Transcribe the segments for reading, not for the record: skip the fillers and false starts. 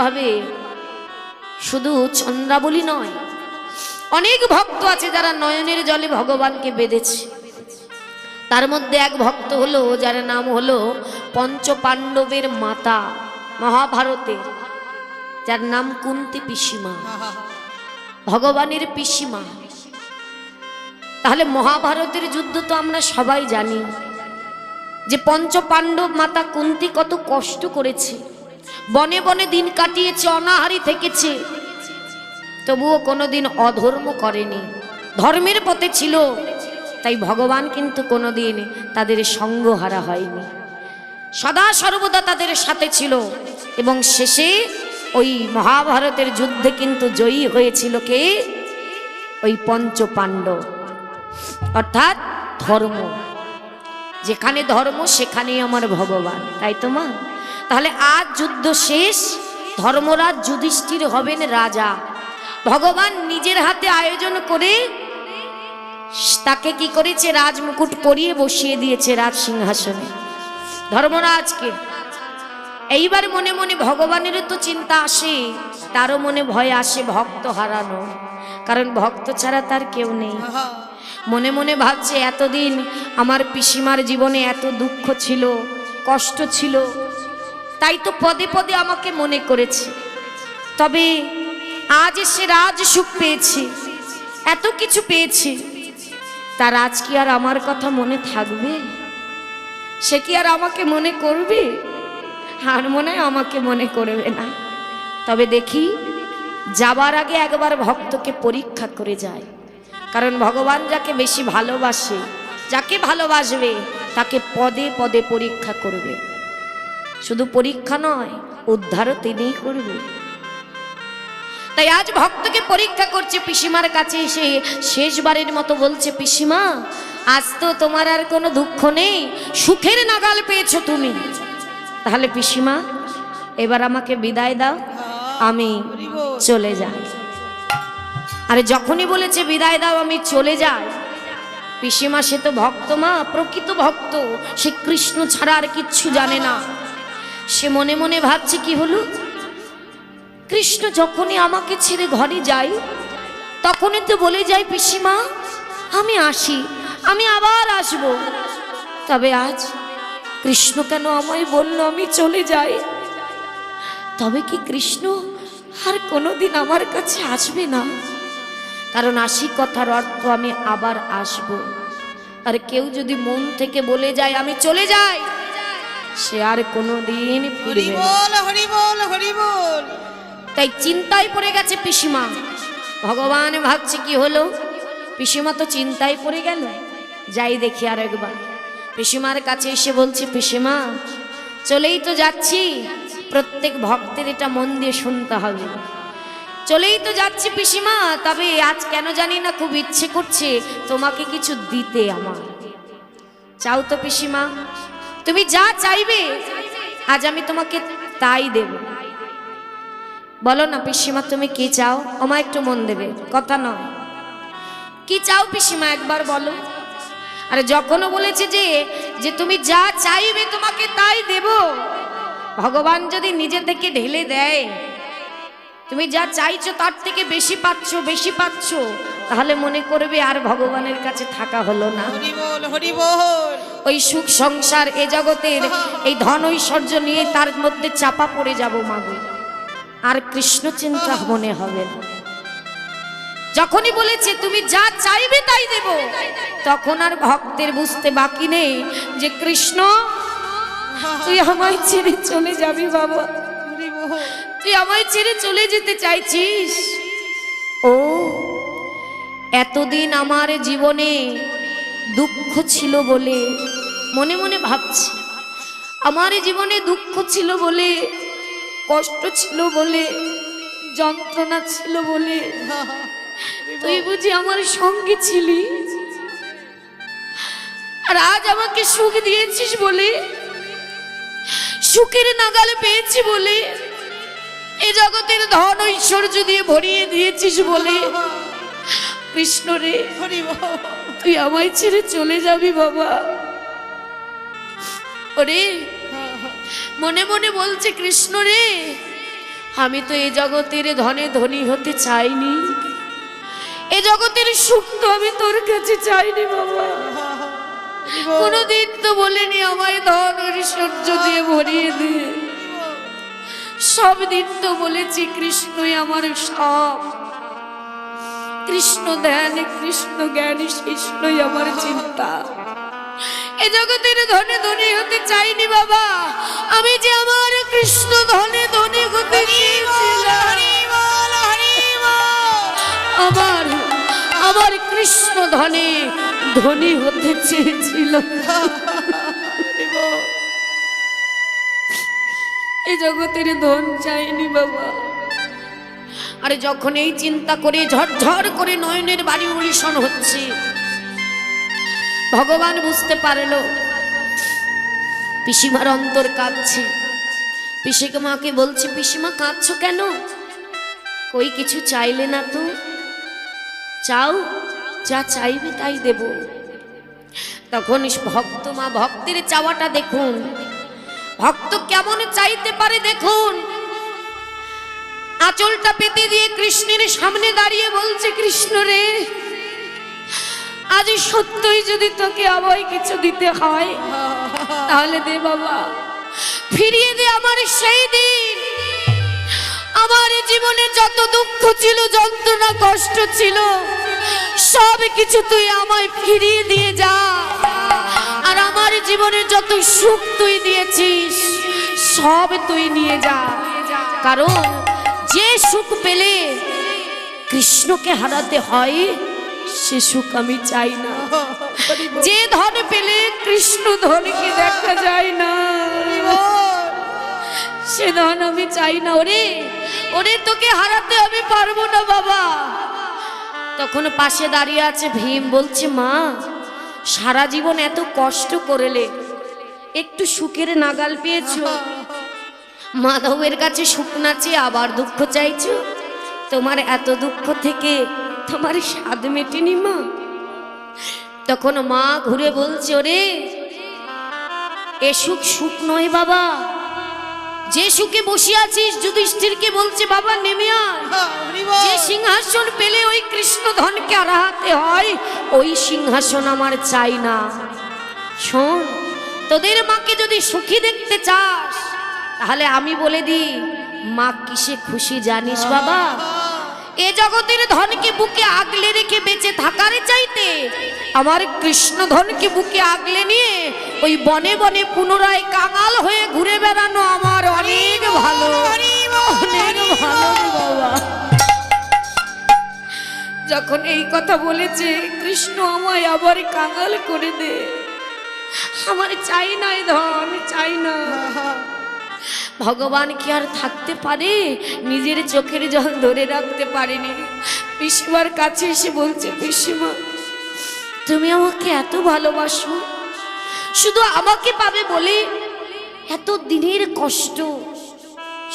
ভাবে শুধু চন্দ্রাবলী নয়, অনেক ভক্ত আছে যারা নয়নের জলে ভগবানকে বেঁধেছে। তার মধ্যে এক ভক্ত হলো যার নাম হলো পঞ্চ পাণ্ডবের মাতা মহাভারতের, যার নাম কুন্তি পিসিমা, ভগবানের পিসিমা। তাহলে মহাভারতের যুদ্ধ তো আমরা সবাই জানি যে পঞ্চ পাণ্ডব মাতা কুন্তি কত কষ্ট করেছে, বনে বনে দিন কাটিয়েছে, অনাহারি থেকেছে, তবুও কোনোদিন অধর্ম করেনি, ধর্মের পথে ছিল। তাই ভগবান কিন্তু কোনোদিন তাদের সঙ্গহারা হয়নি, সদা সর্বদা তাদের সাথে ছিল। এবং শেষে ওই মহাভারতের যুদ্ধে কিন্তু জয়ী হয়েছিল কে? ওই পঞ্চ পাণ্ডব, অর্থাৎ ধর্ম। যেখানে ধর্ম সেখানেই আমার ভগবান, তাই তো মা? তাহলে আজ যুদ্ধ শেষ, ধর্মরাজ যুধিষ্ঠির হবেন রাজা। ভগবান নিজের হাতে আয়োজন করে তাকে কি করেছে? রাজমুকুট পরিয়ে বসিয়ে দিয়েছে রাজ সিংহাসনে ধর্মরাজকে। এইবার মনে মনে ভগবানেরও তো চিন্তা আসে, তারও মনে ভয় আসে ভক্ত হারানো, কারণ ভক্ত ছাড়া তার কেউ নেই। মনে মনে ভাবছে এতদিন আমার পিসিমার জীবনে এত দুঃখ ছিল, কষ্ট ছিল, তাই তো পদে পদে আমাকে মনে করেছে। তবে আজ এসে রাজ সুখ পেয়েছি, এত কিছু পেয়েছি, তার আজ কি আর আমার কথা মনে থাকবে? সে কি আর আমাকে মনে করবে? আর মনে হয় আমাকে মনে করবে না। তবে দেখি যাবার আগে একবার ভক্তকে পরীক্ষা করে যায়, কারণ ভগবান যাকে বেশি ভালোবাসে, যাকে ভালোবাসবে তাকে পদে পদে পরীক্ষা করবে। শুধু পরীক্ষা নয়, উদ্ধারও তিনিই করবে। তাই আজ ভক্তকে পরীক্ষা করছে, পিসিমার কাছে এসে শেষবারের মতো বলছে, পিসিমা আজ তো তোমার আর কোনো দুঃখ নেই, সুখের নাগাল পেয়েছো তুমি। তাহলে পিসিমা এবার আমাকে বিদায় দাও, আমি চলে যাই। আরে যখনই বলেছে বিদায় দাও আমি চলে যাই, পিসিমা সে তো ভক্ত মা, প্রকৃত ভক্ত, সে কৃষ্ণ ছাড়া আর কিচ্ছু জানে না। সে মনে মনে ভাবছে কি হলো, কৃষ্ণ যখনই আমাকে ছেড়ে ঘরে যাই তখনই তো বলে যাই পিসিমা আমি আসি, আমি আবার আসব। তবে আজ কৃষ্ণ কেন আমায় বললো আমি চলে যাই? তবে কি কৃষ্ণ আর কোনোদিন আমার কাছে আসবে না? কারণ আসি কথার অর্থ আমি আবার আসব। আর কেউ যদি মন থেকে বলে যায় আমি চলে যাই, সে আর কোনোদিন ফিরবে না। হরি বল হরি বল। তাই চিন্তায় পড়ে গেছে পিসিমা। ভগবান ভাবছে কি হলো, পিসিমা তো চিন্তায় পড়ে গেল, যাই দেখি আর একবার। পিসিমার কাছে এসে বলছে, পিসিমা চলেই তো যাচ্ছি, প্রত্যেক ভক্তের এটা মন দিয়ে শুনতে হবে, চলেই তো যাচ্ছি পিসিমা, তবে আজ কেন জানি না খুব ইচ্ছে করছে তোমাকে কিছু দিতে আমার। চাও তো পিসিমা? তুমি যা চাইবে আজ আমি তোমাকে তাই দেব। বলো না পিসিমা তুমি কি চাও? ওমা একটু মন দেবে, কথা নয়। কি চাও পিসিমা একবার বলো। আরে যখনও বলেছে যে তুমি যা চাইবে তোমাকে তাই দেব, ভগবান যদি নিজে থেকে ঢেলে দেয়, তুমি যা চাইছো তার থেকে বেশি পাচ্ছ, বেশি পাচ্ছ, তাহলে মনে করবে আর ভগবানের কাছে থাকা হলো না। হরি বল হরি বল। ওই সুখ সংসার এ জগতের এই ধন ঐশ্বর্য নিয়ে তার মধ্যে চাপা পড়ে যাব মাগো, আর কৃষ্ণ চিন্তা মনে হবে না। যখনই বলেছে তুমি যা চাইবে তাই দেব, তখন আর ভক্তের বুঝতে বাকি নেই যে কৃষ্ণ তুই আমায় ছেড়ে চলে যাবি বাবা, তুই আমায় ছেড়ে চলে যেতে চাইছিস। ও এতদিন আমার জীবনে দুঃখ ছিল বলে, মনে মনে ভাবছি আমার জীবনে দুঃখ ছিল বলে, কষ্ট ছিল বলে, যন্ত্রণা ছিল বলে তুই বুঝি আমার সঙ্গে ছিলি, আর আজ আমাকে সুখ দিয়েছিস বলে, সুখের নাগালে পেয়েছি বলে, এ জগতের ধন ঐশ্বর্য দিয়ে ভরিয়ে দিয়েছিস বলে, কৃষ্ণ রে তুই আমায় ছেড়ে চলে যাবি বাবা। ওরে মনে মনে বলছে কৃষ্ণ রে আমি তো এই জগতের ধনে ধনী হতে চাইনি, এ জগতের সুখ তো আমি তোর কাছে চাইনি বাবা। কোনদিন তো বলিনি আমায় ধন ঐশ্বর্য দিয়ে ভরিয়ে দে, সব দিন তো বলেছি কৃষ্ণই আমার সব, কৃষ্ণ ধ্যান কৃষ্ণ জ্ঞান কৃষ্ণই আমার চিন্তা। এ জগতের ধনে ধনী হতে চাইনি বাবা, আমি যে আমার কৃষ্ণ ধনে ধনী হতে চেয়েছিলাম। আমার আমার কৃষ্ণ ধনে ধনী হতে চেয়েছিল, এ জগতের ধন চাইনি বাবা। আরে যখন এই চিন্তা করে ঝরঝর করে নয়নের বাড়ি উড়িষণ হচ্ছে, ভগবান বুঝতে পারলো পিসিমার অন্তর কাঁদছে। পিসিকে মাকে বলছে, পিসিমা কাঁদছো কেন? কই কিছু চাইলে না তো? চাও, যা চাইবে তাই দেব। তখন ভক্ত মা ভক্তের চাওয়াটা দেখুন, ভক্ত কেমন চাইতে পারে দেখুন। আঁচলটা পেতে দিয়ে কৃষ্ণের সামনে দাঁড়িয়ে বলছে, কৃষ্ণ রে, আজ সত্যই যদি তোকে আমায় কিছু দিতে হয় তাহলে দে বাবা, ফিরিয়ে দে আমার সেই দিন। আমার জীবনে যত দুঃখ ছিল, যন্ত্রণা কষ্ট ছিল, সব কিছু তুই আমায় ফিরিয়ে দিয়ে যা। আর আমার জীবনে যত সুখ তুই দিয়েছিস সব তুই নিয়ে যা। কারণ যে সুখ পেলে কৃষ্ণকে হারাতে হয় সে সুখ আমি চাই না। যে ধন পেলে কৃষ্ণ ধনকে দেখা যায় না সে ধন আমি চাই না। ওরে ওরে, তোকে হারাতে আমি পারবো না বাবা। তখন পাশে দাঁড়িয়ে আছে ভীম, বলছে, মা সারা জীবন এত কষ্ট করলে একটু সুখের নাগাল পেয়েছো, মাধবের কাছে সুখ না চেয়ে আবার দুঃখ চাইছো। তোমার এত দুঃখ থেকে তোমার স্বাদ মেটেনি মা? তখন মা ঘুরে বলছে, ওরে এ সুখ সুখ নয় বাবা। যে সুখে বসে আছিস, যুধিষ্ঠিরকে বলছে, বাবা নেমে আয়। যে সিংহাসন পেলে ওই কৃষ্ণ ধনকে হারাতে হয়, ওই সিংহাসন আমার চাই না। শোন, তোদের মাকে যদি সুখী দেখতে চাস তাহলে আমি বলে দিই, মা কিসে খুশি জানিস বাবা? এ জগতের ধনকে বুকে আগলে রেখে বেঁচে থাকার চাইতে আমার কৃষ্ণ ধনকে বুকে আগলে নিয়ে ওই বনে বনে পুনরায় কাঙাল হয়ে ঘুরে বেড়ানো আমার অনেক ভালো, অনেক ভালো বাবা। যখন এই কথা বলেছে, কৃষ্ণ আমায় আবার কাঙাল করে দে, আমার চাই না এই ধন, চাই না। ভগবান কি আর থাকতে পারে? নিজের চোখের জল ধরে রাখতে পারেনি। পিসিমার কাছে এসে বলছে, পিসিমা তুমি আমাকে এত ভালোবাসো, শুধু আমাকে পাবে বলে এত দিনের কষ্ট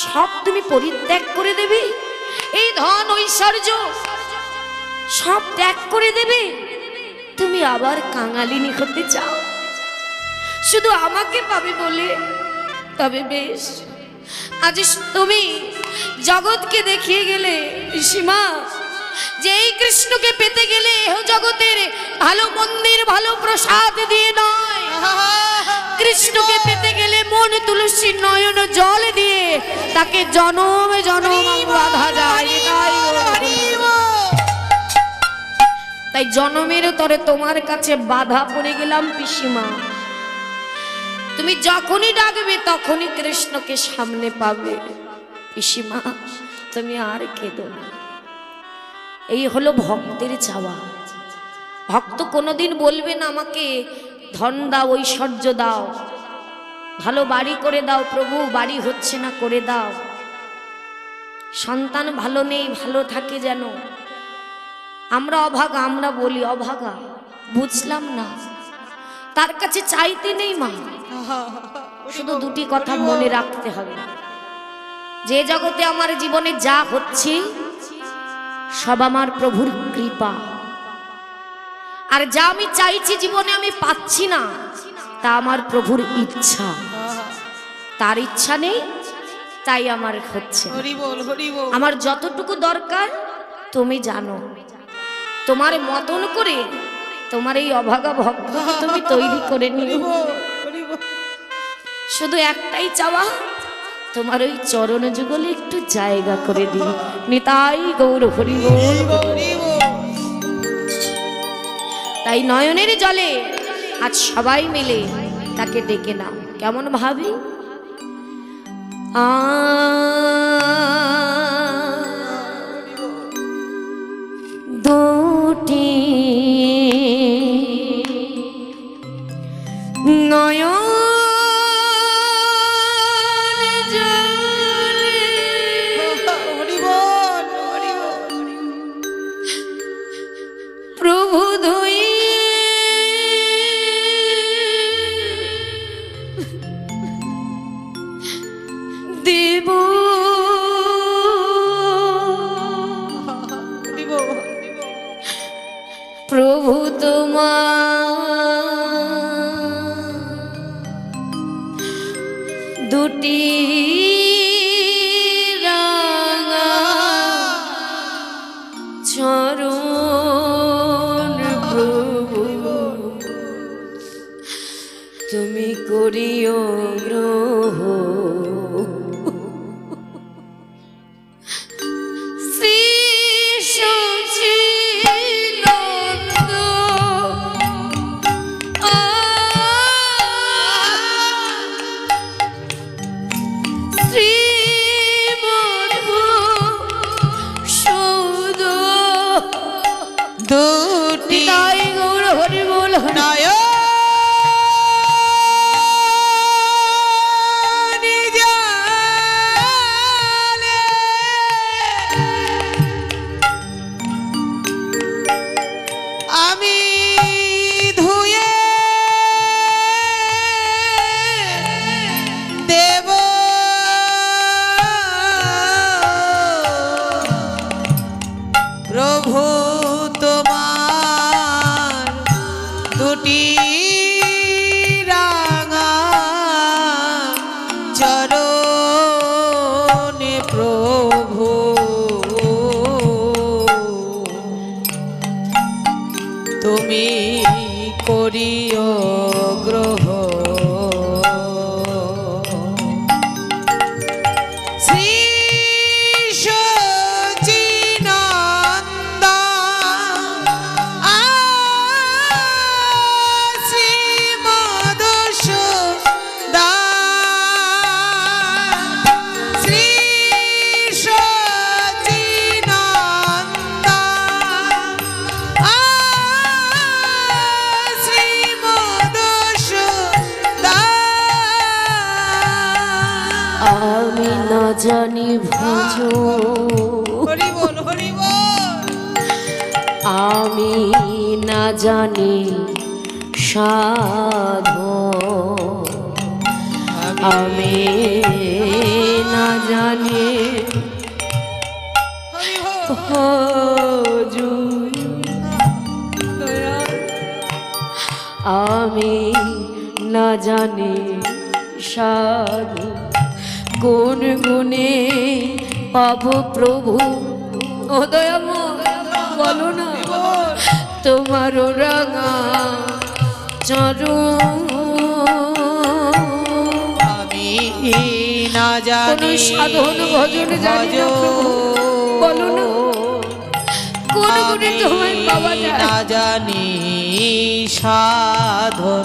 সব তুমি পরিত্যাগ করে দেবে? এই ধন ঐশ্বর্য সব ত্যাগ করে দেবে? তুমি আবার কাঙালিনী হতে চাও শুধু আমাকে পাবে বলে? তবে বেশ, আজ তুমি জগৎকে দেখিয়ে গেলে পিসিমা যে এই কৃষ্ণকে পেতে গেলে জগতের ভালো মন্দির ভালো প্রসাদ দিয়ে নয়, কৃষ্ণকে পেতে গেলে মন তুলসী নয়ন জল দিয়ে তাকে জনম জনম বাধা যায়। তাই জনমের তরে তোমার কাছে বাধা পড়ে গেলাম পিসিমা। তুমি যখনই ডাকবে তখনই কৃষ্ণকে সামনে পাবে। পিসিমা তুমি আর কেঁদো না। এই হলো ভক্তের চাওয়া। ভক্ত কোনোদিন বলবে না আমাকে ধন দাও, ঐশ্বর্য দাও, ভালো বাড়ি করে দাও প্রভু, বাড়ি হচ্ছে না করে দাও, সন্তান ভালো নেই ভালো থাকে যেন। আমরা অভাগা, আমরা বলি অভাগা, বুঝলাম না, তার কাছে চাইতে নেই মা। শুধু দুটি কথা মনে রাখতে হবে, যে জগতে আমার জীবনে যা হচ্ছে সব আমার প্রভুর কৃপা, আর যা আমি চাইছি জীবনে আমি পাচ্ছি না তা আমার প্রভুর ইচ্ছা। তার ইচ্ছা নেই তাই আমার হচ্ছে না। হরি বল হরি বল আমার যতটুকু দরকার তুমি জানো, তোমার মতন করে তোমার এই অভাগা ভক্তকে তুমি তৈরি করে হরি নিও। বল হরি বল শুধু একটাই চাওয়া, তোমার ওই চরণ যুগলে একটু জায়গা করে দিও। নিতাই গৌর হরি বল। হরি বল তাই নয়নের জলে আজ সবাই মিলে তাকে ডেকে নাও। কেমন ভাবি? দুটি নয়ন জলে হরি বল হরি বল প্রভু ধুই দেব হরি বল প্রভু তোমার দুটি রাঙা চরণ প্রভু তুমি করিও গ্রহ শ্রী সচিদানন্দ শ্রী মধুসূদন দুটি নিতাই গৌর হরি বল। নয়ন জলে আমি ধুয়ে দেব প্রভু তোমার দুটি রাঙা চরণে প্রভু তুমি করিও গ্রহ শ্রী সচিদানন্দ শ্রী মধুসূদন শ্রী সচিদানন্দ শ্রী মধুসূদন আমি না জানি ভজ, হরি বল হরি বল আমি না জানি সাধো, আমি না জানি হরি বল ভজু, আমি না জানি সাধু, কোন গুণে পাব প্রভু। ও দয়াময় বলো না তোমার রাঙা চরণ আমি না কোন জানি সাধন ভজন জানি না প্রভু, বলো না কোন গুণে তোমায় পাওয়া আমি যায়। না জানি সাধন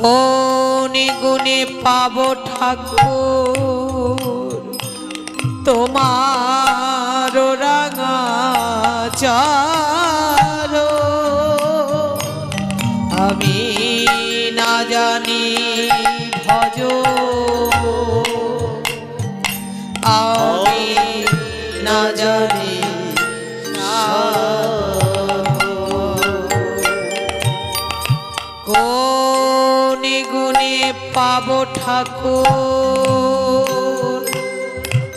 কোন গুণে পাব ঠাকুর তোমার রাঙা চরণ আমি না জানি ভজ আমি না জানি কোন গুণে পাব ঠাকুর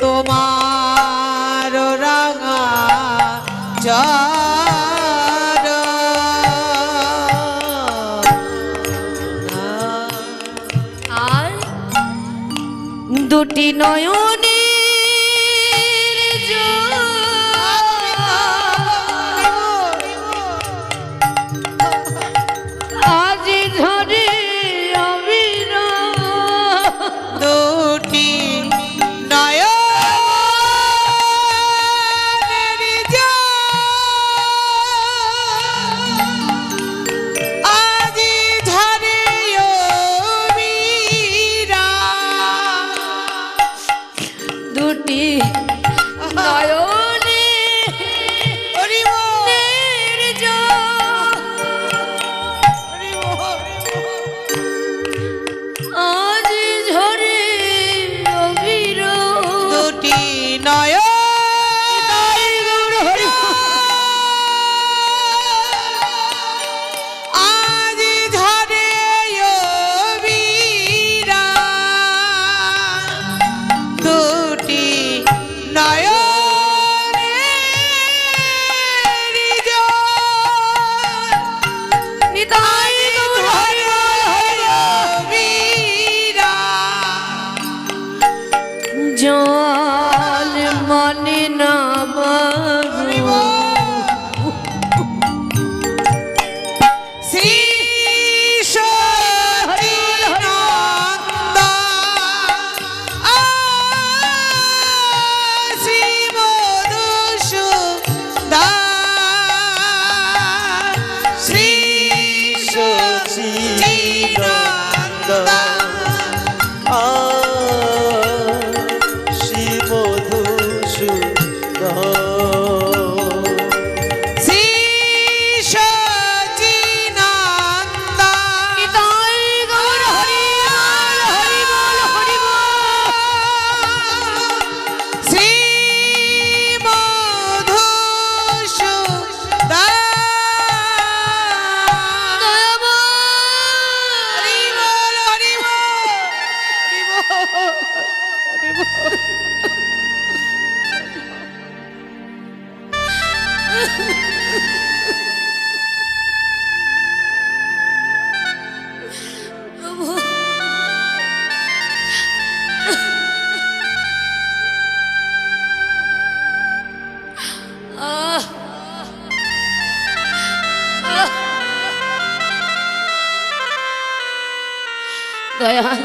তোমার রাঙা চরণ আর দুটি নয়নে নয়নে হরি বল, হরি বল। আজ ঝরে অবির দুটি নয়ন আজ ঝরে অবিরা, দুটি নয়নের জল নিতাই গৌর হরি বল, অবিরা। জল মনে না বাবু শ্রী সচিদানন্দ শ্রী মধুসূদন শ্রী সচিদানন্দ শ্রী মধুসূদন শ্রী সচিদানন্দ নিতাই গৌর হরি বল, হরি বল, শ্রী মধুসূদন হরি বল, হরি বল, হরি বল, হরি বল। আহ, দয়াল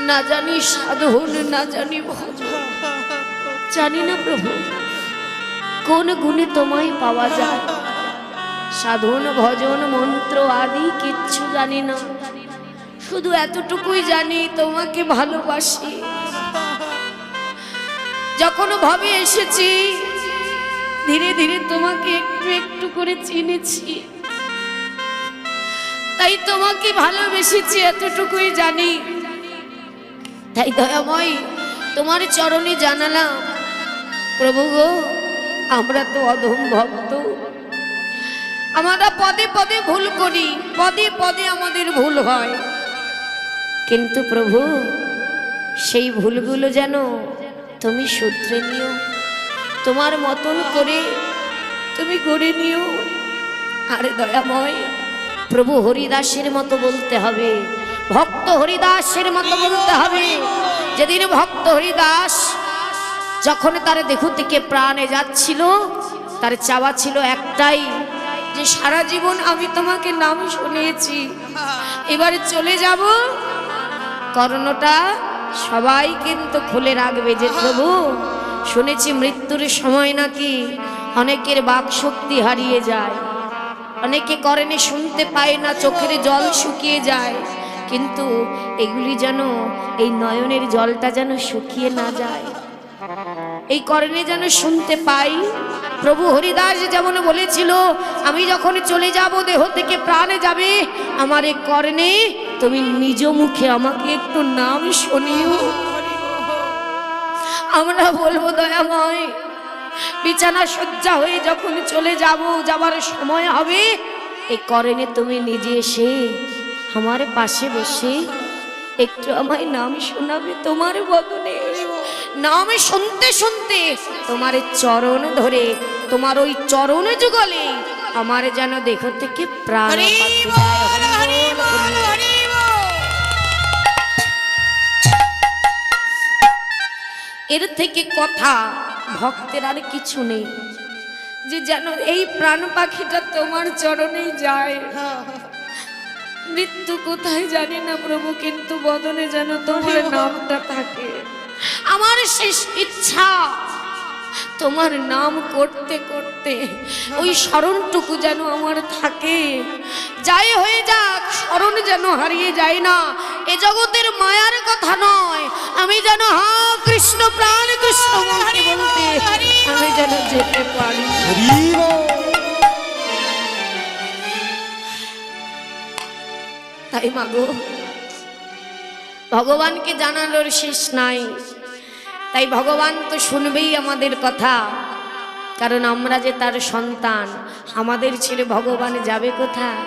না জানি সাধন না জানি ভজন, জানি না প্রভু কোন গুণে তোমায় পাওয়া যায়। সাধন ভজন মন্ত্র আদি কিচ্ছু জানি না, শুধু এতটুকুই জানি তোমাকে ভালোবাসি। যখন ভাবে এসেছি ধীরে ধীরে তোমাকে একটু একটু করে চিনেছি, তাই তোমাকে ভালোবেসেছি এতটুকুই জানি। তাই দয়াময় তোমার চরণে জানালাম, প্রভু গো আমরা তো অধম ভক্ত, আমরা পদে পদে ভুল করি, পদে পদে আমাদের ভুল হয়, কিন্তু প্রভু সেই ভুলগুলো যেন তুমি শুধরে নিও, তোমার মতন করে তুমি গড়ে নিও। আরে দয়াময় প্রভু হরিদাসের মতো বলতে হবে, ভক্ত হরিদাসের মতো বলতে হবে। যেদিন ভক্ত হরিদাস যখন তার দেহ থেকে প্রাণে যাচ্ছিল, তার চাওয়া ছিল একটাই, যে সারা জীবন আমি তোমাকে নাম শুনিয়েছি, এবারে চলে যাব, কর্ণটা সবাই কিন্তু খুলে রাখবে যে প্রভু শুনেছি মৃত্যুর সময় নাকি অনেকের বাক শক্তি হারিয়ে যায়, অনেকে কর্ণে শুনতে পায় না, চোখের জল শুকিয়ে যায়, কিন্তু এগুলি যেন এই নয়নের জলটা যেন শুকিয়ে না যায়, এই কর্ণে যেন শুনতে পাই। প্রভু হরিদাস যেমন বলেছিল, আমি যখন চলে যাব দেহ থেকে প্রাণে যাবে, আমার এই কর্ণে তুমি নিজ মুখে আমাকে একটু নাম শুনিও। আমরা বলবো দয়াময় বিছানা শয্যা হয়ে যখন চলে যাব, যাবার সময় হবে, এই কর্ণে তুমি নিজে এসে আমার পাশে বসে একটু আমায় নাম শোনাবে তোমার বদনে। নাম শুনতে শুনতে তোমার চরণ ধরে, তোমার ওই চরণ যুগলে আমার যেন দেহ থেকে প্রাণ পাখি যায়। হরি বল, হরি বল। এর থেকে কথা ভক্তের আর কিছু নেই, যে যেন এই প্রাণ পাখিটা তোমার চরণেই যায়। মৃত্যু কোথায় জানি না প্রভু, কিন্তু বদনে যেন তোমার নামটা থাকে। আমার শেষ ইচ্ছা তোমার নাম করতে করতে ওই স্মরণটুকু যেন আমার থাকে, যাই হয়ে যাক স্মরণ যেন হারিয়ে যায় না। এ জগতের মায়ার কথা নয়, আমি যেন হা কৃষ্ণ প্রাণ কৃষ্ণ বলতে বলতে আমি যেন যেতে পারি। তাই মাগো, ভগবানকে জানানোর শেষ নাই, তাই ভগবান তো শুনবেই আমাদের কথা, কারণ আমরা যে তার সন্তান। আমাদের ছেড়ে ভগবান যাবে কোথায়?